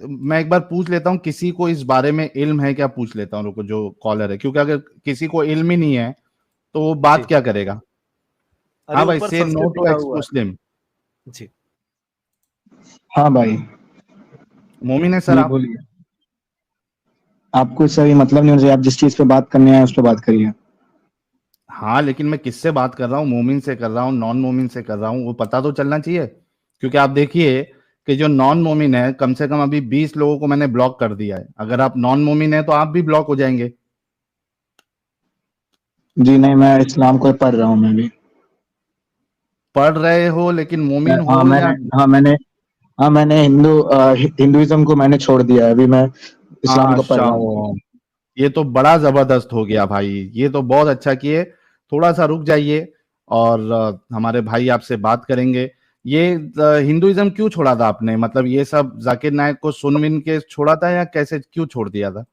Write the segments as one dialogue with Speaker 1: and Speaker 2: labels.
Speaker 1: मैं एक बार पूछ लेता हूँ, किसी को इस बारे में इल्म है क्या, पूछ लेता हूँ, रुको, जो कॉलर है, क्योंकि अगर किसी को इल्म ही नहीं है तो वो बात
Speaker 2: जी।
Speaker 1: क्या करेगा।
Speaker 2: अरे
Speaker 1: हाँ भाई,
Speaker 2: ऊपर
Speaker 1: से नो
Speaker 2: संस्कृत
Speaker 1: टू
Speaker 2: लिखा
Speaker 1: एक्स
Speaker 2: हुआ है।
Speaker 1: मुस्लिम।
Speaker 2: जी
Speaker 3: हाँ भाई,
Speaker 1: मोमिन है सर
Speaker 3: जी
Speaker 1: आप?
Speaker 3: बोलिए। आपको इससे मतलब नहीं होना चाहिए, आप जिस चीज पे बात करने आए उस पर बात करिए।
Speaker 1: हाँ, लेकिन मैं किससे बात कर रहा हूँ, मोमिन से कर रहा हूँ, नॉन मोमिन से कर रहा हूँ, वो पता तो चलना चाहिए। क्योंकि आप देखिए कि जो नॉन मोमिन है, कम से कम अभी 20 लोगों को मैंने ब्लॉक कर दिया है। अगर आप नॉन मोमिन है तो आप भी ब्लॉक हो जाएंगे।
Speaker 3: जी नहीं, मैं इस्लाम को पढ़ रहा हूँ मैं भी।
Speaker 1: पढ़ रहे हो लेकिन मोमिन
Speaker 3: हाँ
Speaker 1: हो या?
Speaker 3: मैंने हिंदुइज्म को मैंने छोड़ दिया है, अभी मैं इस्लाम को पढ़ रहा हूँ।
Speaker 1: ये तो बड़ा जबरदस्त हो गया भाई, ये तो बहुत अच्छा किए। थोड़ा सा रुक जाइए और हमारे भाई आपसे बात करेंगे। ये हिंदुइज्म क्यों छोड़ा था आपने, मतलब ये सब जाकिर नायक को सुन विन के छोड़ा था या कैसे, क्यों छोड़ दिया था?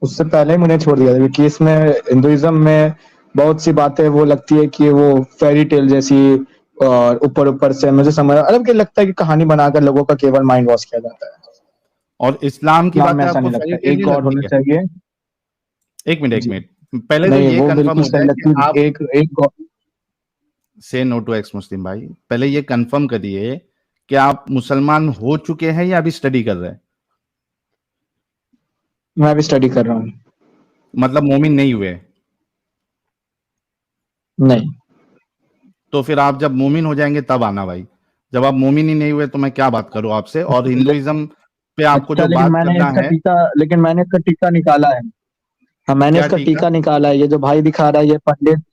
Speaker 3: उससे पहले मैंने छोड़ दिया था, क्योंकि इसमें हिंदुइज्म में बहुत सी बातें वो लगती है कि वो फेरी टेल जैसी, और ऊपर ऊपर से मुझे समझ अलग लगता है कि कहानी बनाकर लोगों का केवल माइंड वॉश किया जाता है।
Speaker 1: और इस्लाम की
Speaker 3: इस्लाम में
Speaker 1: बातें
Speaker 3: ऐसा
Speaker 1: आपको
Speaker 3: नहीं
Speaker 1: फेरी
Speaker 3: लगता,
Speaker 1: टेल
Speaker 3: एक
Speaker 1: नहीं
Speaker 3: गॉड
Speaker 1: लगती
Speaker 3: होना
Speaker 1: क्या?
Speaker 3: चाहिए।
Speaker 1: एक मिनट, एक
Speaker 3: जी
Speaker 1: मिनट, पहले तो
Speaker 3: नहीं,
Speaker 1: ये
Speaker 3: वो
Speaker 1: कंफर्म
Speaker 3: बिल्कुल
Speaker 1: हो
Speaker 3: सही
Speaker 1: जाए कि
Speaker 3: लगती
Speaker 1: आप
Speaker 3: है, एक God।
Speaker 1: से नो टू एक्स मुस्लिम भाई, पहले ये कंफर्म करिए कि आप मुसलमान हो चुके हैं या अभी स्टडी कर रहे हैं।
Speaker 3: मैं अभी स्टडी कर रहा हूँ।
Speaker 1: मतलब मोमिन नहीं हुए?
Speaker 3: नहीं,
Speaker 1: तो फिर आप जब मोमिन हो जाएंगे तब आना भाई। जब आप मोमिन ही नहीं हुए तो मैं क्या बात करूं आपसे। और हिंदुइज्म पे आपको
Speaker 3: अच्छा
Speaker 1: जो
Speaker 3: लेकिन
Speaker 1: बात
Speaker 3: मैंने
Speaker 1: करना
Speaker 3: इसका
Speaker 1: है।
Speaker 3: टीका निकाला है। हाँ, मैंने
Speaker 1: क्या
Speaker 3: इसका
Speaker 1: टीका?
Speaker 3: टीका निकाला है, ये जो भाई दिखा रहा है ये पंडित।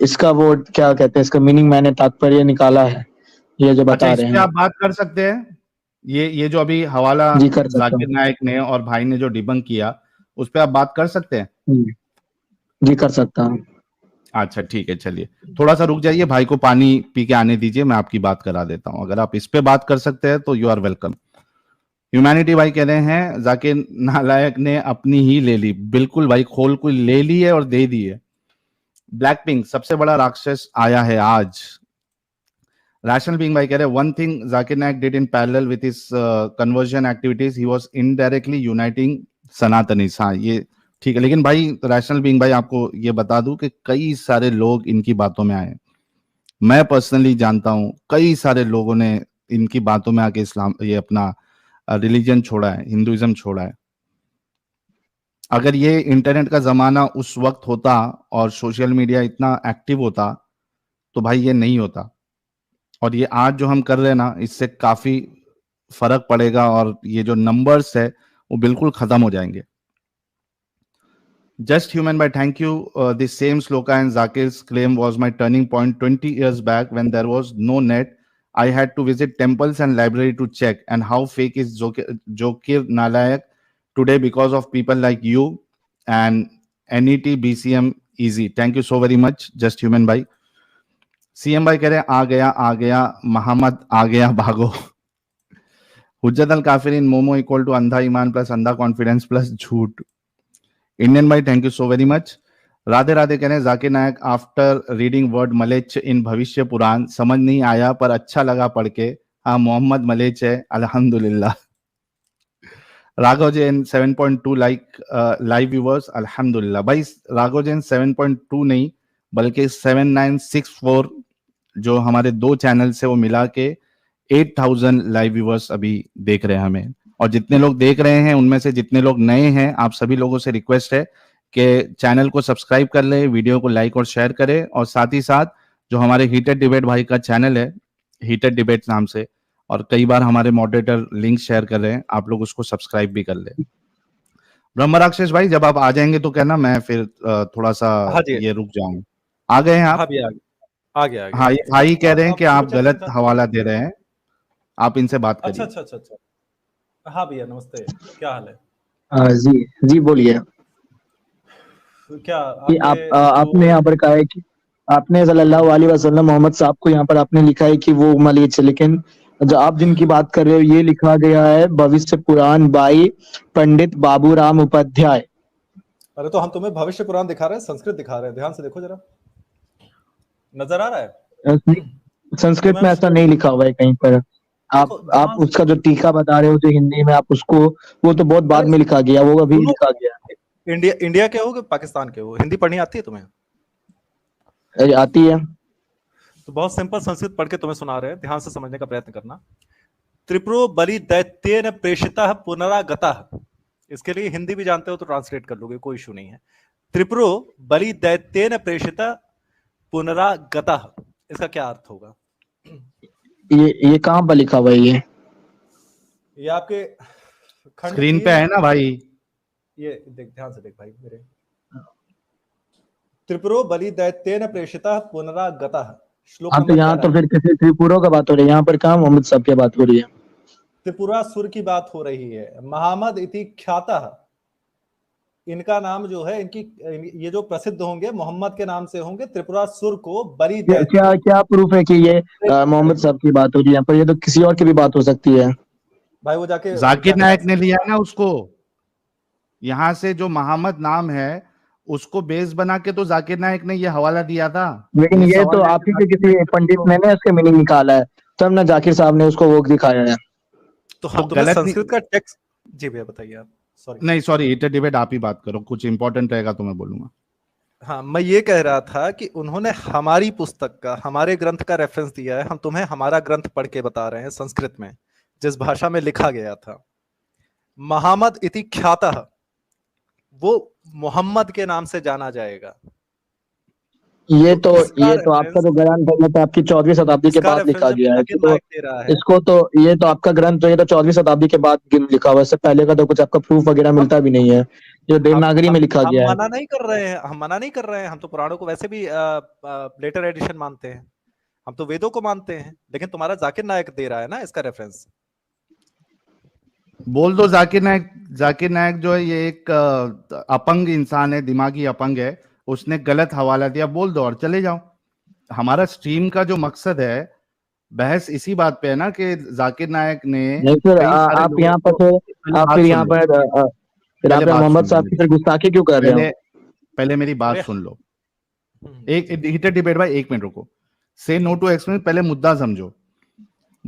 Speaker 3: इसका वो क्या कहते हैं, इसका मीनिंग मैंने तात्पर्य निकाला है, ये जो
Speaker 1: अच्छा,
Speaker 3: बता
Speaker 1: इस
Speaker 3: रहे
Speaker 1: पे
Speaker 3: हैं।
Speaker 1: आप बात कर सकते हैं। ये जो अभी हवाला
Speaker 3: जी कर सकता
Speaker 1: जाकिर
Speaker 3: हूँ।
Speaker 1: नायक ने और भाई ने जो डिबंक किया, उस पे आप बात कर सकते हैं।
Speaker 3: जी जी, कर सकता हूँ।
Speaker 1: अच्छा ठीक है, चलिए थोड़ा सा रुक जाइए, भाई को पानी पी के आने दीजिए, मैं आपकी बात करा देता हूं। अगर आप इस पे बात कर सकते हैं तो यू आर वेलकम। ह्यूमैनिटी भाई कह रहे हैं जाकिर नालायक ने अपनी ही ले ली। बिल्कुल भाई, खोल को ले ली है और दे दी है। ब्लैक पिंक सबसे बड़ा राक्षस आया है आज। रैशनल बीइंग भाई कह रहे हैं one thing Zakir Naik did in parallel with his conversion activities, he was indirectly uniting सनातनीस। हाँ ये ठीक है, लेकिन भाई रैशनल बीइंग भाई आपको ये बता दूं कि कई सारे लोग इनकी बातों में आए। मैं पर्सनली जानता हूं कई सारे लोगों ने इनकी बातों में आके इस्लाम, ये अपना रिलीजन छोड़ा है, हिंदुइज्म छोड़ा है। अगर ये इंटरनेट का जमाना उस वक्त होता और सोशल मीडिया इतना एक्टिव होता तो भाई ये नहीं होता। और ये आज जो हम कर रहे हैं ना, इससे काफी फर्क पड़ेगा और ये जो नंबर्स है वो बिल्कुल खत्म हो जाएंगे। Just human bye thank you. This same shloka and Zakir's claim was my turning point 20 years back when there was no net. I had to visit temples and library to check and how fake is Jokir Nalayak today because of people like you and NET BCM easy. Thank you so very much, just human भाई। CM भाई कह रहे हैं आ गया मोहम्मद आ गया भागो। हुज्जत अल काफिरीन momo equal to अंधा ईमान plus अंधा कॉन्फिडेंस प्लस झूठ। इंडियन भाई thank you so very much. Radhe Radhe कह रहे हैं जाकिर नायक आफ्टर रीडिंग वर्ड मलेच इन भविष्य पुराण समझ नहीं आया पर अच्छा लगा पढ़ के। हाँ मोहम्मद मलेच है अल्हम्दुलिल्लाह। राघव जैन 7.2 लाइव व्यूवर्स अल्हम्दुलिल्लाह। भाई राघव जैन 7.2 नहीं बल्कि 7964 जो हमारे दो चैनल से वो मिला के 8000 लाइव व्यूवर्स अभी देख रहे हैं हमें। और जितने लोग देख रहे हैं उनमें से जितने लोग नए हैं, आप सभी लोगों से रिक्वेस्ट है कि चैनल को सब्सक्राइब कर ले, वीडियो को लाइक और शेयर करें, और साथ ही साथ जो हमारे हीटेड डिबेट भाई का चैनल है, हीटेड डिबेट नाम से, और कई बार हमारे मॉडरेटर लिंक शेयर कर रहे हैं, आप लोग उसको सब्सक्राइब भी कर ले। ब्रह्म राक्षस भाई जब आप आ जाएंगे तो कहना, मैं फिर थोड़ा सा
Speaker 2: हाँ जी,
Speaker 1: ये रुक जाऊंगा। आ गए हैं आप?
Speaker 2: हाँ भी आ गया
Speaker 1: हाँ, ये भाई कह रहे हैं कि आप
Speaker 2: सुपर चैट
Speaker 1: गलत
Speaker 2: करना।
Speaker 1: हवाला दे रहे हैं, आप इनसे बात
Speaker 2: अच्छा
Speaker 1: करिए।
Speaker 2: अच्छा अच्छा अच्छा। हाँ भैया नमस्ते, क्या हाल है?
Speaker 3: जी जी बोलिए।
Speaker 2: क्या
Speaker 3: कि
Speaker 2: आपके
Speaker 3: आपने यहाँ पर कहा है कि आपने सल्लल्लाहु अलैहि वसल्लम मोहम्मद साहब को यहाँ पर आपने लिखा है कि वो मलीच है, लेकिन जो आप जिनकी बात कर रहे हो ये लिखा गया है भविष्य पुराण बाई पंडित बाबूराम उपाध्याय।
Speaker 2: अरे तो हम तुम्हें भविष्य पुराण दिखा रहे हैं, संस्कृत दिखा रहे हैं, ध्यान से देखो जरा, नजर आ रहा है?
Speaker 3: संस्कृत में ऐसा नहीं लिखा हुआ है कहीं पर। आप
Speaker 2: देखो
Speaker 3: आप
Speaker 2: जहां
Speaker 3: उसका जो टीका बता रहे हो जो हिंदी में, आप उसको, वो तो बहुत बाद
Speaker 2: अरे
Speaker 3: में लिखा गया, वो अभी
Speaker 2: सुनो,
Speaker 3: लिखा गया।
Speaker 2: इंडिया इंडिया के हो कि पाकिस्तान के हो, हिंदी पढ़नी आती है तुम्हें?
Speaker 3: आती है।
Speaker 2: तो बहुत सिंपल संस्कृत पढ़ के तुम्हें सुना रहे हैं, ध्यान से समझने का प्रयत्न करना। त्रिपुरो बलि दैत्येन प्रेषितः पुनरागतः। इसके लिए हिंदी भी जानते हो तो ट्रांसलेट कर लोगे, कोई इशू नहीं है। त्रिपुरो बलि दैत्येन प्रेषितः पुनरागतः, इसका क्या अर्थ होगा?
Speaker 3: ये कहाँ पर लिखा हुआ है
Speaker 2: ये आपके खंड
Speaker 1: स्क्रीन पे
Speaker 2: 3,
Speaker 1: है ना भाई।
Speaker 2: ये देख, ध्यान से देख भाई मेरे। त्रिपुरो बलि दैत्येन प्रेषितः पुनरागतः, श्लोक
Speaker 3: हाँ, तो
Speaker 2: नंबर
Speaker 3: यहाँ
Speaker 2: 11
Speaker 3: तो
Speaker 2: है।
Speaker 3: फिर किसी त्रिपुरों का बात हो रही है, यहाँ पर कहाँ मोहम्मद साहब की बात हो रही है।
Speaker 2: त्रिपुरासुर की बात हो रही है। महामद इति ख्यातः, इनका नाम जो है, इनकी ये जो प्रसिद्ध होंगे मोहम्मद के नाम से होंगे। त्रिपुरासुर को बलि
Speaker 3: क्या क्या,
Speaker 2: दैत्य
Speaker 3: क्या प्रूफ है कि ये मोहम्मद साहब की बात हो रही है यहाँ पर? ये तो किसी और की भी बात हो सकती है।
Speaker 2: भाई वो जाके
Speaker 1: जाकिर
Speaker 2: जाके
Speaker 1: नायक
Speaker 2: बात
Speaker 1: ने लिया ना उसको, यहाँ से जो मोहम्मद नाम है उसको बेस बना के तो जाकिर नायक ने ये हवाला दिया था।
Speaker 3: लेकिन
Speaker 1: जिस
Speaker 3: ये तो
Speaker 1: हवाले
Speaker 3: आप
Speaker 1: से
Speaker 3: ही के
Speaker 1: जाकिर
Speaker 3: किसी
Speaker 1: नायक ने
Speaker 3: पंडित
Speaker 1: उसको-
Speaker 3: ने ना इसका मीनिंग निकाला है, तब ना जाकिर साहब ने उसको वो दिखाया है।
Speaker 2: तो
Speaker 1: तो
Speaker 2: हम तुम्हें
Speaker 1: गलत
Speaker 2: संस्कृत
Speaker 1: नहीं।
Speaker 2: का टेक्स्ट, जी भैया बताइए आप। सॉरी,
Speaker 1: नहीं सॉरी, इटर डिबेट आप ही बात करो, कुछ इंपॉर्टेंट रहेगा तो मैं बोलूंगा।
Speaker 2: हाँ मैं ये कह रहा था कि उन्होंने हमारी पुस्तक का, हमारे ग्रंथ का रेफरेंस दिया है। हम तुम्हें हमारा ग्रंथ पढ़ के बता रहे हैं संस्कृत में, जिस भाषा में लिखा गया था। महामद इति ख्यातः, वो मोहम्मद के नाम से जाना जाएगा।
Speaker 3: ये
Speaker 2: तो इसका
Speaker 3: तो आपका
Speaker 2: रेफरेंस,
Speaker 3: जो ग्रंथ है ये तो आपकी 14वीं शताब्दी के
Speaker 2: इसका
Speaker 3: बाद
Speaker 2: रेफरेंस
Speaker 3: लिखा
Speaker 2: जब
Speaker 3: गया है।
Speaker 2: जाकिर नायक दे रहा है,
Speaker 3: इसको तो, ये तो आपका ग्रंथ जो, ये तो 14वीं शताब्दी के बाद लिखा हुआ है। इससे पहले का तो कुछ आपका प्रूफ वगैरह
Speaker 2: हम
Speaker 3: मिलता भी नहीं है, जो
Speaker 2: हम
Speaker 3: देवनागरी
Speaker 2: हम
Speaker 3: में लिखा
Speaker 2: हम
Speaker 3: गया है।
Speaker 2: मना नहीं कर रहे हैं, हम मना नहीं कर रहे हैं। हम तो पुराणों को वैसे भी लेटर एडिशन मानते हैं, हम तो वेदों को मानते हैं। लेकिन तुम्हारा जाकिर नायक दे रहा है ना इसका रेफरेंस।
Speaker 1: बोल दो जाकिर नायक। जाकिर नायक जो है ये एक अपंग इंसान है, दिमागी अपंग है, उसने गलत हवाला दिया, बोल दो और चले जाओ। हमारा स्ट्रीम का जो मकसद है, बहस इसी बात पे है ना कि जाकिर नायक ने
Speaker 3: नहीं फिर
Speaker 1: कई सारे
Speaker 3: आप
Speaker 1: लोगों
Speaker 3: यहाँ पर
Speaker 1: को।
Speaker 3: फिर,
Speaker 1: पहले
Speaker 3: आप
Speaker 1: बात
Speaker 3: फिर
Speaker 1: सुन
Speaker 3: यहाँ
Speaker 1: लो,
Speaker 3: पर फिर आप
Speaker 1: पहले बात
Speaker 3: मोहम्मद
Speaker 1: सुन लो
Speaker 3: साहब की
Speaker 1: मेरी,
Speaker 3: फिर गुस्ताखी क्यों कर रहे हो?
Speaker 1: पहले पहले मेरी बात
Speaker 2: अरे
Speaker 1: सुन लो। एक हीटेड डिबेट भाई, एक मिनट रुको। से नो टू एक्सप्लेन, पहले मुद्दा समझो।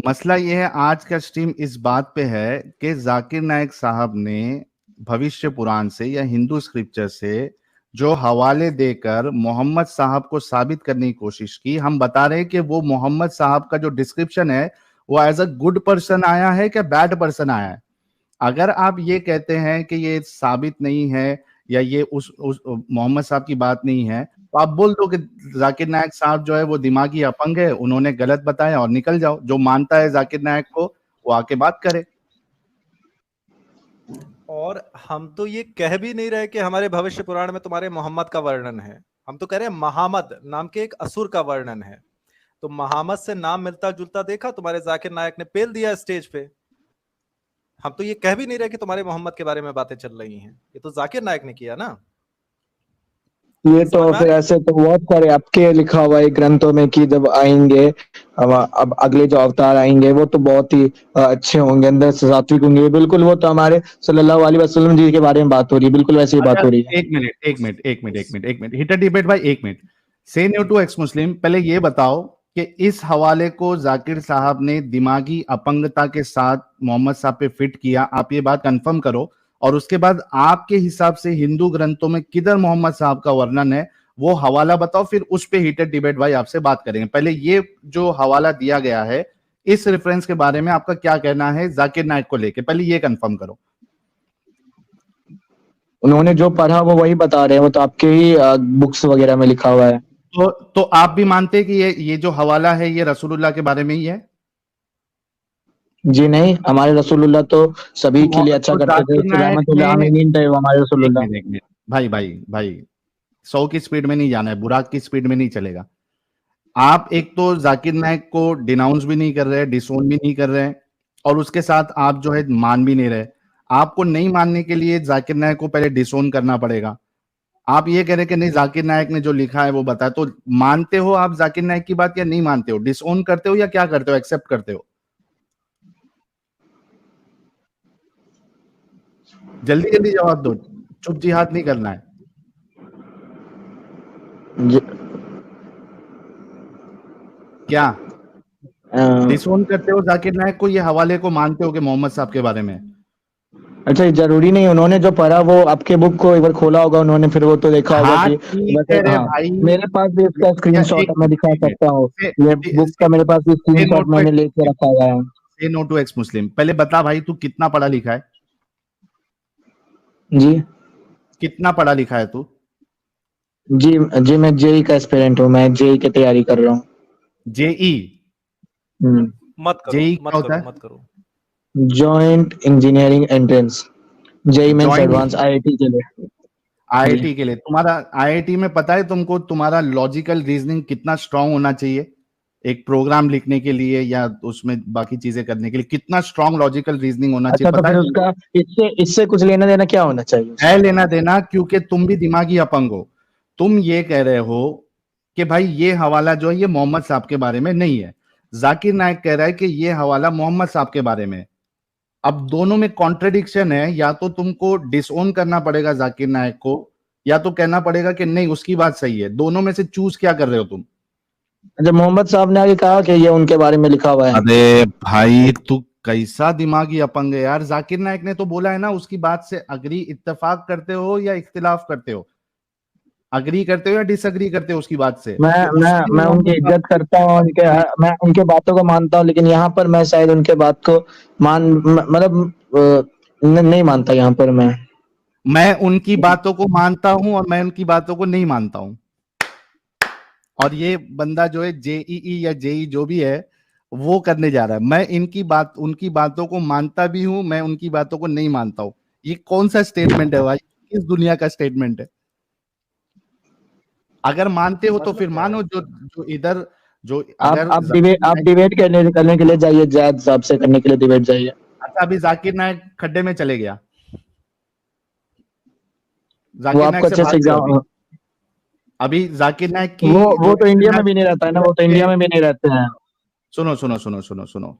Speaker 1: मसला ये है, आज का स्ट्रीम इस बात पे है कि जाकिर नायक साहब ने भविष्य पुराण से या हिंदू स्क्रिप्चर से जो हवाले देकर मोहम्मद साहब को साबित करने की कोशिश की। हम बता रहे हैं कि वो मोहम्मद साहब का जो डिस्क्रिप्शन है वो एज अ गुड पर्सन आया है क्या बैड पर्सन आया है। अगर आप ये कहते हैं कि ये साबित नहीं है या ये उस मोहम्मद साहब की बात नहीं है, तो आप बोल दो कि जाकिर नायक साहब जो है वो दिमागी अपंग है, उन्होंने गलत बताया और निकल जाओ। जो मानता है जाकिर नायक को वो आके बात करे।
Speaker 2: और हम तो ये कह भी नहीं रहे कि हमारे भविष्य पुराण में तुम्हारे मोहम्मद का वर्णन है। हम तो कह रहे हैं महामद नाम के एक असुर का वर्णन है। तो महामद से नाम मिलता जुलता देखा, तुम्हारे जाकिर नायक ने पेल दिया स्टेज पे। हम तो ये कह भी नहीं रहे कि तुम्हारे मोहम्मद के बारे में बातें चल रही हैं, ये तो जाकिर नायक ने किया ना।
Speaker 3: ये तो
Speaker 2: समझ में आ
Speaker 3: फिर
Speaker 2: रही
Speaker 3: ऐसे तो बहुत सारे आपके लिखा हुआ है ग्रंथों में कि जब आएंगे, अब अगले जो अवतार आएंगे वो तो बहुत ही अच्छे होंगे, अंदर से सात्विक होंगे। बिल्कुल, वो तो हमारे सल्लल्लाहु अलैहि वसल्लम जी के बारे में बात हो रही है, बिल्कुल वैसे ही बात
Speaker 1: अच्छा,
Speaker 3: हो रही है।
Speaker 1: एक मिनट एक मिनट एक मिनट एक मिनट एक मिनट, हिटर डिबेट भाई, एक मिनट। से न्यू टू एक्स मुस्लिम, पहले ये बताओ कि इस हवाले को जाकिर साहब ने दिमागी अपंगता के साथ मोहम्मद साहब पे फिट किया, आप ये बात कंफर्म करो। और उसके बाद आपके हिसाब से हिंदू ग्रंथों में किधर मोहम्मद साहब का वर्णन है वो हवाला बताओ, फिर उस पे हीटेड डिबेट भाई आपसे बात करेंगे। पहले ये जो हवाला दिया गया है इस रेफरेंस के बारे में आपका क्या कहना है जाकिर नायक को लेके, पहले ये कंफर्म करो।
Speaker 3: उन्होंने जो पढ़ा वो वही बता रहे हैं, वो तो आपके ही बुक्स वगैरह में लिखा हुआ है।
Speaker 1: तो आप भी मानते हैं कि ये जो हवाला है ये रसूलुल्लाह के बारे में ही है?
Speaker 3: जी नहीं, हमारे रसूलुल्लाह तो सभी के लिए अच्छा
Speaker 1: तो
Speaker 3: करते थे,
Speaker 1: जाकिर नायक
Speaker 3: रहमतुल्लाह
Speaker 1: ने,
Speaker 3: आमीन थे वो हमारे रसूलुल्लाह।
Speaker 1: एक मिनट भाई भाई भाई, 100 की स्पीड में नहीं जाना है, बुराक की स्पीड में नहीं चलेगा। आप एक तो जाकिर नायक को डिनाउंस भी नहीं कर रहे, डिसोन भी नहीं कर रहे, और उसके साथ आप जो है मान भी नहीं रहे। आपको नहीं मानने के लिए जाकिर नायक को पहले डिसोन करना पड़ेगा। आप ये कह रहे कि नहीं जाकिर नायक ने जो लिखा है वो बताया, तो मानते हो आप जाकिर नायक की बात या नहीं मानते हो? डिसोन करते हो या क्या करते हो, एक्सेप्ट करते हो? जल्दी जल्दी जवाब दो, चुप जी हाथ नहीं करना है।
Speaker 3: जी,
Speaker 1: क्या डिसोन करते हो जाकिर नायक को, ये हवाले को मानते हो कि मोहम्मद साहब के बारे में?
Speaker 3: अच्छा, ये जरूरी नहीं, उन्होंने जो पढ़ा वो आपके बुक को एक बार खोला होगा उन्होंने, फिर वो तो देखा होगा
Speaker 1: हाँ
Speaker 3: कि
Speaker 1: ठीक
Speaker 3: वैसे
Speaker 1: है रे
Speaker 3: हाँ,
Speaker 1: भाई।
Speaker 3: मेरे पास भी इसका
Speaker 1: या
Speaker 3: स्क्रीनशॉट
Speaker 1: एक
Speaker 3: है, मैं दिखा
Speaker 1: मिनट,
Speaker 3: सकता हूँ।
Speaker 1: से
Speaker 3: ये
Speaker 1: से
Speaker 3: बुक का मेरे पास भी
Speaker 1: से नो
Speaker 3: स्क्रीनशॉट
Speaker 1: टू
Speaker 3: मैंने लेके रखा हुआ है।
Speaker 1: से नो टू एक्स मुस्लिम। पहले बता भाई, तू कितना पढ़ा लिखा है?
Speaker 3: जी
Speaker 1: कितना पढ़ा लिखा है तू?
Speaker 3: जी जी, मैं जेई का एस्पिरेंट हूँ, मैं जेई की तैयारी कर रहा हूँ।
Speaker 1: जेई?
Speaker 2: मत करो,
Speaker 1: जेई
Speaker 2: मत
Speaker 1: क्या होता
Speaker 2: करो,
Speaker 1: है?
Speaker 2: मत करो।
Speaker 3: Joint engineering entrance, JEE mains
Speaker 1: joint
Speaker 3: advance, IIT के लिए। जी।
Speaker 1: आईआईटी के लिए? तुम्हारा आईआईटी में पता है तुमको, तुम्हारा लॉजिकल रीजनिंग कितना स्ट्रांग होना चाहिए एक प्रोग्राम लिखने के लिए या उसमें बाकी चीजें करने के लिए? कितना स्ट्रांग लॉजिकल रीजनिंग होना
Speaker 3: अच्छा,
Speaker 1: चाहिए
Speaker 3: तो
Speaker 1: पता है
Speaker 3: फिर
Speaker 1: तुमको?
Speaker 3: उसका इससे इससे कुछ लेना देना क्या होना चाहिए
Speaker 1: है
Speaker 3: उसका?
Speaker 1: लेना देना, क्योंकि तुम भी दिमागी अपंग हो। तुम ये कह रहे हो कि भाई ये हवाला जो है ये मोहम्मद साहब के बारे में नहीं है, जाकिर नायक कह रहा है कि ये हवाला मोहम्मद साहब के बारे में है। अब दोनों में कॉन्ट्रडिक्शन है, या तो तुमको डिसओन करना पड़ेगा जाकिर नायक को, या तो कहना पड़ेगा कि नहीं उसकी बात सही है। दोनों में से चूज क्या कर रहे हो तुम?
Speaker 3: अच्छा, मोहम्मद साहब ने आगे कहा कि ये उनके बारे में लिखा हुआ है।
Speaker 1: अरे भाई तू कैसा दिमागी अपंग है यार। जाकिर नायक ने तो बोला है ना, उसकी बात से अग्री इत्तेफाक करते हो या इख्तिलाफ करते हो? अग्री करते हो या डिसअग्री करते हो उसकी बात से
Speaker 3: मैं
Speaker 1: कि
Speaker 3: मैं
Speaker 1: उसने
Speaker 3: मैं उनकी
Speaker 1: मोहम्मद साहब
Speaker 3: इज्जत करता हूँ, मैं उनके बातों को मानता हूँ, लेकिन यहाँ पर मैं शायद उनके बात को मतलब नहीं मानता यहाँ पर मैं।
Speaker 1: मैं उनकी बातों को मानता हूं और मैं उनकी बातों को नहीं मानता हूं। और ये बंदा जो है जेईई या जेई जो भी है वो करने जा रहा है। मैं इनकी बात उनकी बातों को मानता भी हूं, मैं उनकी बातों को नहीं मानता हूं। ये कौन सा स्टेटमेंट है भाई? किस दुनिया का स्टेटमेंट है? अगर मानते हो तो
Speaker 2: मतलब
Speaker 1: फिर
Speaker 2: क्या है?
Speaker 1: मानो, जो इधर जो अगर
Speaker 3: आप डिबेट करने के लिए जाइए, जायद साहब से करने के लिए डिबेट जाइए।
Speaker 1: अच्छा, अभी जाकिर नायक खड्डे में चले गया,
Speaker 3: वो
Speaker 1: जाकिर नायक
Speaker 3: आपको
Speaker 1: से
Speaker 3: अच्छे से
Speaker 1: बात करो अभी।
Speaker 3: एग्जाम,
Speaker 1: अभी जाकिर नायक की जो
Speaker 3: वो तो इंडिया में भी नहीं रहता है ना, वो तो
Speaker 1: है,
Speaker 3: इंडिया में भी नहीं रहते हैं।
Speaker 1: सुनो सुनो सुनो सुनो सुनो।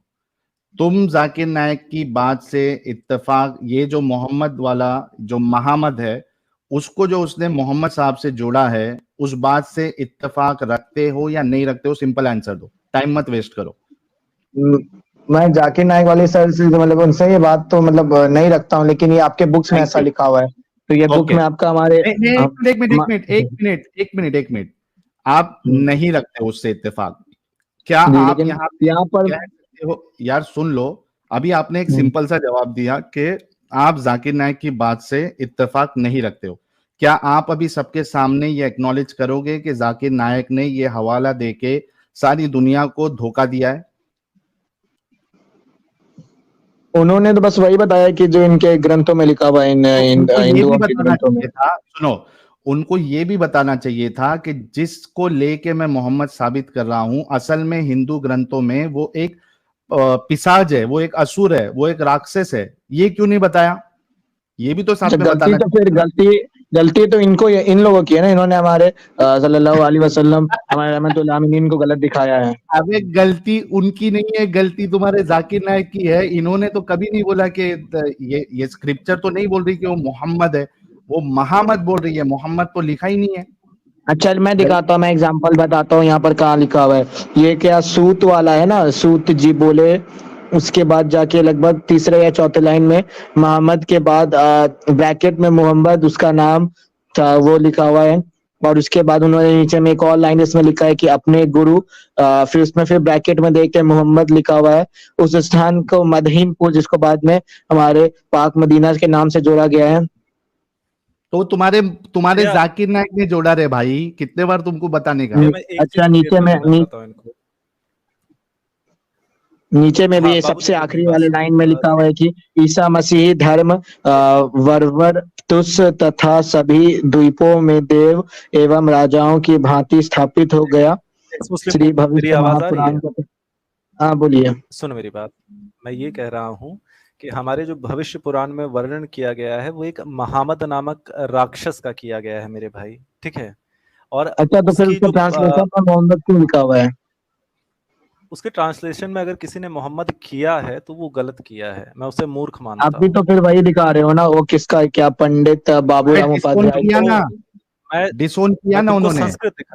Speaker 1: तुम जाकिर नायक की बात से इत्तेफाक, ये जो मोहम्मद वाला जो महामद है उसको जो उसने मोहम्मद साहब से जोड़ा है, उस बात से इत्तेफाक रखते हो या नहीं रखते हो? सिंपल आंसर दो, टाइम मत वेस्ट करो।
Speaker 3: म, मैं जाकिर नाइक वाले सर से मतलब उनसे ये बात तो मतलब नहीं रखता हूँ, लेकिन ये आपके बुक्स में
Speaker 1: थैंक
Speaker 3: ऐसा
Speaker 1: यू।
Speaker 3: लिखा हुआ है, तो ये बुक
Speaker 1: ओके,
Speaker 3: में आपका हमारे
Speaker 1: एक मिनट एक मिनट एक
Speaker 3: म,
Speaker 1: मिनट एक मिनट एक मिनट एक मिनट। आप नहीं रखते हो उससे इत्तेफाक? क्या
Speaker 3: जी,
Speaker 1: आप
Speaker 3: लेकिन
Speaker 1: यहाँ पे
Speaker 3: यहाँ पर
Speaker 1: कह सकते हो? यार सुन लो, अभी आपने एक सिंपल सा जवाब दिया कि आप जाकिर नायक की बात से इत्तेफाक नहीं रखते हो। क्या आप अभी सबके सामने ये एक्नॉलेज करोगे कि जाकिर नायक ने ये हवाला देके सारी दुनिया को धोखा दिया है?
Speaker 3: उन्होंने तो बस वही बताया कि जो इनके ग्रंथों में लिखा हुआ है,
Speaker 1: तो उनको ये भी
Speaker 3: हिंदुओं के
Speaker 1: बताना
Speaker 3: ग्रंथों में।
Speaker 1: चाहिए था, सुनो, उनको ये भी बताना चाहिए था कि जिसको लेके मैं मोहम्मद साबित कर रहा हूं, असल में हिंदू ग्रंथों में वो एक पिशाच है, वो एक असुर है, वो एक राक्षस है। ये क्यों नहीं बताया? ये भी तो
Speaker 3: अच्छा,
Speaker 1: साथ में बताना चाहिए था।
Speaker 3: गलती तो इनको इन लोगों की है ना, इन्होंने हमारे सल्लल्लाहु अलैहि वसल्लम, हमारे रहमतुल्लाह आमीन को गलत दिखाया है।
Speaker 1: अबे गलती उनकी नहीं है, गलती तुम्हारे जाकिर नायक की है। इन्होंने तो कभी नहीं बोला कि ये स्क्रिप्चर तो नहीं बोल रही कि वो मोहम्मद है, वो महामद बोल रही है। मोहम्मद तो लिखा ही नहीं है।
Speaker 3: अच्छा, मैं दिखाता
Speaker 1: गलती
Speaker 3: हूँ, मैं एग्जांपल बताता हूँ यहाँ पर कहाँ लिखा हुआ है। ये क्या सूत वाला है ना, सूत जी बोले, उसके बाद जाके लगभग तीसरे या चौथे लाइन में मोहम्मद के बाद ब्रैकेट में मोहम्मद उसका नाम था, वो लिखा हुआ है। और उसके बाद उन्होंने नीचे में एक और लाइन इसमें लिखा है कि अपने गुरु, फिर उसमें फिर ब्रैकेट में देख के मोहम्मद लिखा हुआ है। उस स्थान को मदहीनपुर, जिसको बाद में हमारे पाक मदीना के नाम से जोड़ा गया है।
Speaker 1: तो तुम्हारे तुम्हारे
Speaker 2: भैया
Speaker 1: जाकिर नायक ने जोड़ा रे भाई, कितने बार तुमको बताने का?
Speaker 2: भैया मैं एक चीज
Speaker 3: अच्छा,
Speaker 2: क्लियर करना चाहता हूँ इनको।
Speaker 3: नीचे में भी
Speaker 2: हाँ
Speaker 3: ये
Speaker 2: बाबूजी,
Speaker 3: सबसे
Speaker 2: तो मेरी
Speaker 3: आखिरी
Speaker 2: बात
Speaker 3: वाले
Speaker 2: सुनो।
Speaker 3: लाइन में लिखा हुआ है कि ईसा मसीही धर्म वरवर तुस तथा सभी द्वीपों में देव एवं राजाओं की भांति स्थापित हो गया।
Speaker 2: एक्स मुस्लिम,
Speaker 3: श्री
Speaker 2: मेरी
Speaker 3: भविष्य
Speaker 2: आवाज आ रही
Speaker 3: महापुराण
Speaker 2: है?
Speaker 3: का। हाँ, बोलिए।
Speaker 2: सुनो मेरी बात। मैं ये कह रहा हूँ कि हमारे जो भविष्य पुराण में वर्णन किया गया है वो एक महामद नामक राक्षस का किया गया है मेरे भाई, ठीक है? और
Speaker 3: अच्छा, तो फिर
Speaker 2: उसकी
Speaker 3: उसका
Speaker 2: जो
Speaker 3: ट्रांसलेशन में मोहम्मद क्यों लिखा हुआ है?
Speaker 2: उसके ट्रांसलेशन में अगर किसी ने मोहम्मद किया है तो वो गलत किया है, मैं उसे मूर्ख
Speaker 3: आप
Speaker 2: मानता
Speaker 3: भी तो
Speaker 2: हूँ।
Speaker 3: फिर वही दिखा रहे हो ना, वो किसका क्या, पंडित
Speaker 1: अरे
Speaker 3: बाबूराम
Speaker 1: डिसोन
Speaker 3: उपाध्याय
Speaker 1: किया
Speaker 3: को।
Speaker 1: ना,
Speaker 2: मैं
Speaker 1: डिसोन किया
Speaker 2: मैं
Speaker 1: ना
Speaker 2: तुमको
Speaker 1: उन्होंने।
Speaker 2: संस्कृत दिखा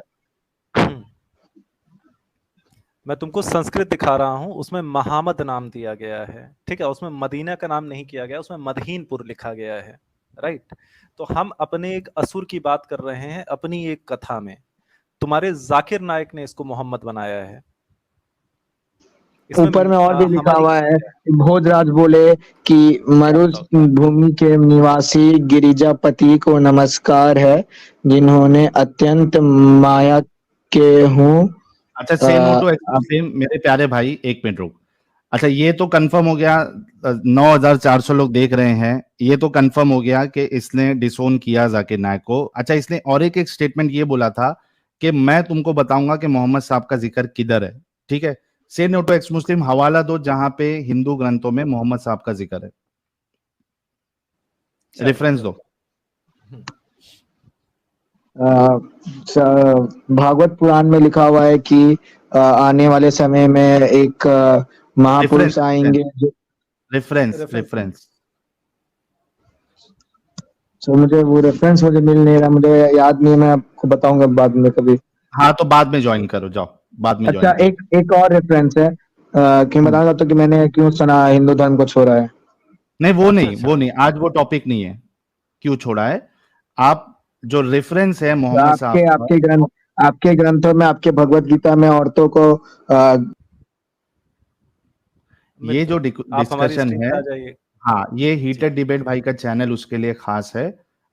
Speaker 2: मैं तुमको संस्कृत दिखा रहा हूं, उसमें महामद नाम दिया गया है, ठीक है, उसमें मदीना का नाम नहीं किया गया, उसमें मदहीनपुर लिखा गया है, राइट। तो हम अपने एक असुर की बात कर रहे हैं अपनी एक कथा में, तुम्हारे जाकिर नायक ने इसको मोहम्मद बनाया है। इसमें
Speaker 3: ऊपर में और भी लिखा
Speaker 2: हमारी
Speaker 3: हुआ है, भोजराज बोले कि मरुभूमि के निवासी गिरिजापति को नमस्कार है, जिन्होंने अत्यंत माया के हूँ।
Speaker 1: अच्छा से नो टू
Speaker 3: आप
Speaker 1: सेम मेरे प्यारे भाई, एक मिनट रुक। अच्छा ये तो कंफर्म हो गया, 9,400 लोग देख रहे हैं, ये तो कंफर्म हो गया कि इसने डिसोन किया जाकिर नायक को। अच्छा इसने और एक स्टेटमेंट ये बोला था कि मैं तुमको बताऊंगा कि मोहम्मद साहब का जिक्र किधर है, ठीक है। से नो टू एक्स मुस्लिम हवाला दो जहां पे हिंदू ग्रंथों में मोहम्मद साहब का जिक्र है, रेफरेंस दो।
Speaker 3: भागवत पुराण में लिखा हुआ है कि आने वाले समय में एक महापुरुष आएंगे जो
Speaker 1: रेफरेंस रेफरेंस
Speaker 3: तो मुझे वो रेफरेंस मुझे मिल नहीं रहा, मुझे याद नहीं है, मैं आपको बताऊंगा बाद में कभी।
Speaker 1: हाँ तो बाद में ज्वाइन करो, जाओ बाद में
Speaker 3: अच्छा
Speaker 1: ज्वाइन करो।
Speaker 3: एक और रेफरेंस है कि मैं बताना चाहता हूँ कि मैंने क्यों सना हिंदू धर्म को छोड़ा है।
Speaker 1: नहीं वो
Speaker 2: अच्छा,
Speaker 1: नहीं
Speaker 2: अच्छा।
Speaker 1: वो नहीं, आज वो टॉपिक नहीं है क्यों छोड़ा है। आप जो रेफरेंस है मोहम्मद साहब का,
Speaker 3: आपके ग्रंथों में, आपके भगवत गीता में औरतों को
Speaker 1: ये जो
Speaker 2: आप हमारी
Speaker 1: डिस्कशन
Speaker 2: स्क्रीन
Speaker 1: है,
Speaker 2: पे आ जाइए।
Speaker 1: हाँ ये हीटेड डिबेट भाई का चैनल उसके लिए खास है।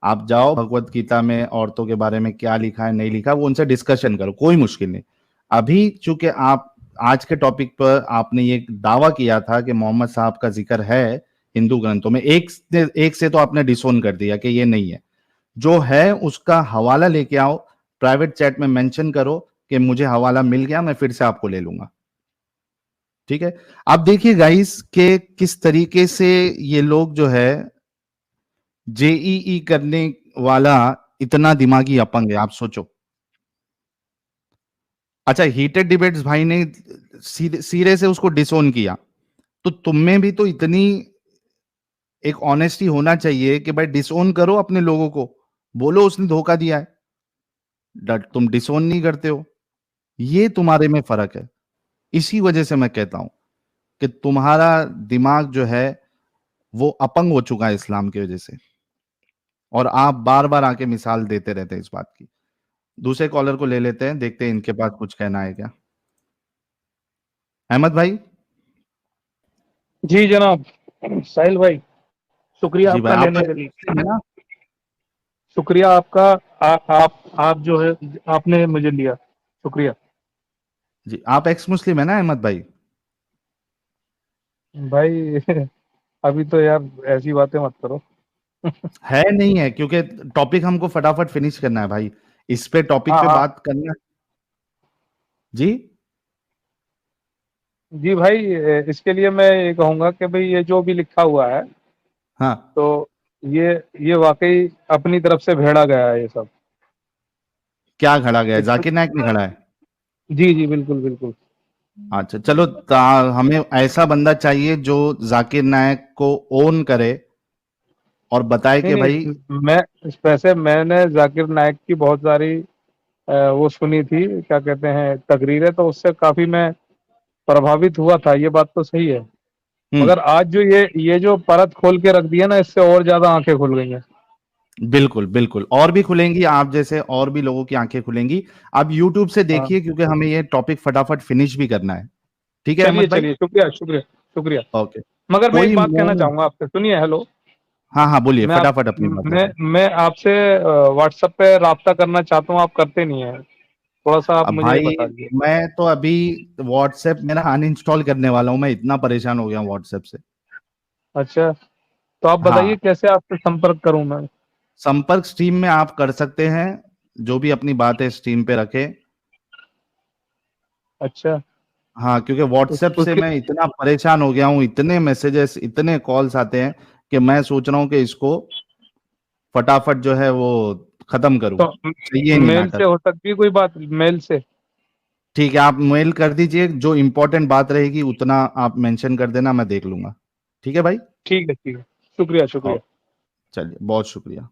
Speaker 1: आप जाओ भगवत गीता में औरतों के बारे में क्या लिखा है नहीं लिखा, वो उनसे डिस्कशन करो, कोई मुश्किल नहीं। अभी चूंकि आप आज के टॉपिक पर आपने ये दावा किया था कि मोहम्मद साहब का जिक्र है हिंदू ग्रंथों में, एक से तो आपने डिसोन कर दिया कि ये नहीं है। जो है उसका हवाला लेके आओ, प्राइवेट चैट में मेंशन करो कि मुझे हवाला मिल गया, मैं फिर से आपको ले लूंगा, ठीक है। आप देखिए गाइस के किस तरीके से ये लोग जो है जेईई करने वाला इतना दिमागी अपंग है, आप सोचो। अच्छा हीटेड डिबेट्स भाई ने सिरे से उसको डिसोन किया, तो तुम में भी तो इतनी एक ऑनेस्टी होना चाहिए कि भाई डिसोन करो अपने लोगों को, बोलो उसने धोखा दिया है, तुम डिसोन नहीं करते हो। ये तुम्हारे में फर्क है। इसी वजह से मैं कहता हूं कि तुम्हारा दिमाग जो है वो अपंग हो चुका है इस्लाम की वजह से, और आप बार बार आके मिसाल देते रहते हैं इस बात की। दूसरे कॉलर को ले लेते हैं, देखते हैं इनके पास कुछ कहना है क्या। अहमद भाई।
Speaker 4: जी जनाब, साहिल भाई, शुक्रिया
Speaker 1: जी भाई,
Speaker 4: आपका
Speaker 1: आपका
Speaker 4: लेने के लिए।
Speaker 1: है ना।
Speaker 4: शुक्रिया आपका। आप जो है आपने मुझे लिया, शुक्रिया
Speaker 1: जी आप एक्स मुस्लिम है ना अहमद भाई।
Speaker 4: भाई। अभी तो यार ऐसी बातें मत करो।
Speaker 1: है नहीं है, क्योंकि टॉपिक हमको फटाफट फिनिश करना है भाई, इस पे टॉपिक
Speaker 4: हाँ
Speaker 1: पे
Speaker 4: हाँ
Speaker 1: बात करना है। जी
Speaker 4: जी भाई, इसके लिए मैं ये कहूंगा कि भाई ये जो भी लिखा हुआ है,
Speaker 1: हाँ।
Speaker 4: तो ये ये वाकई अपनी तरफ से भेड़ा गया है ये सब।
Speaker 1: क्या खड़ा गया है,
Speaker 4: इसमें
Speaker 1: जाकिर नायक ने खड़ा है।
Speaker 4: जी जी बिल्कुल बिल्कुल।
Speaker 1: अच्छा चलो, हमें ऐसा बंदा चाहिए जो जाकिर नायक को ओन करे और बताए
Speaker 4: नहीं
Speaker 1: कि भाई।
Speaker 4: नहीं, मैं वैसे मैंने जाकिर नाइक की बहुत सारी वो सुनी थी, क्या कहते हैं, तकरीरें, तो उससे काफी मैं प्रभावित हुआ था, ये बात तो सही है।
Speaker 1: हम्म,
Speaker 4: मगर आज जो ये जो परत खोल के रख दिया ना, इससे और ज्यादा आंखें खुल गई हैं।
Speaker 1: बिल्कुल बिल्कुल, और भी खुलेंगी, आप जैसे और भी लोगों की आंखें खुलेंगी। आप यूट्यूब से
Speaker 4: हाँ
Speaker 1: देखिए, क्योंकि हमें ये टॉपिक फटाफट फिनिश भी करना है, ठीक है
Speaker 4: चलिए
Speaker 1: अहमद भाई।
Speaker 4: चलिए, शुक्रिया शुक्रिया शुक्रिया।
Speaker 1: ओके।
Speaker 4: मगर मैं एक
Speaker 1: कोई
Speaker 4: बात कहना
Speaker 1: मोह।
Speaker 4: चाहूंगा आपसे, सुनिए, हेलो।
Speaker 1: हाँ हाँ बोलिए,
Speaker 4: मैं आप
Speaker 1: फटाफट अपनी बात रखिए।
Speaker 4: मैं आपसे व्हाट्सएप पे राब्ता करना चाहता हूँ, आप करते नहीं है, थोड़ा सा आप
Speaker 1: अब
Speaker 4: मुझे ये
Speaker 1: भाई
Speaker 4: बता दीजिए।
Speaker 1: मैं तो अभी व्हाट्सएप मेरा अनइंस्टॉल करने वाला हूं, मैं इतना परेशान हो गया हूं व्हाट्सएप से।
Speaker 4: अच्छा, तो आप बताइए
Speaker 1: हाँ,
Speaker 4: कैसे आपसे संपर्क करूं मैं।
Speaker 1: संपर्क स्ट्रीम में आप कर सकते हैं, जो भी अपनी बात है स्ट्रीम पे रखें।
Speaker 4: अच्छा,
Speaker 1: हाँ, क्योंकि व्हाट्सएप से
Speaker 4: उसके
Speaker 1: मैं इतना परेशान हो गया हूँ, इतने मैसेजेस इतने कॉल्स आते हैं कि मैं सोच रहा हूँ कि इसको फटाफट जो है वो खत्म करूँ,
Speaker 4: तो
Speaker 1: चाहिए नहीं
Speaker 4: मेल से
Speaker 1: नाटक।
Speaker 4: हो सकती है कोई बात, मेल से।
Speaker 1: ठीक है, आप मेल कर दीजिए, जो इंपॉर्टेंट बात रहेगी उतना आप मेंशन कर देना, मैं देख लूंगा। ठीक है भाई।
Speaker 4: ठीक है ठीक है, शुक्रिया
Speaker 1: और
Speaker 4: शुक्रिया।
Speaker 1: चलिए, बहुत शुक्रिया।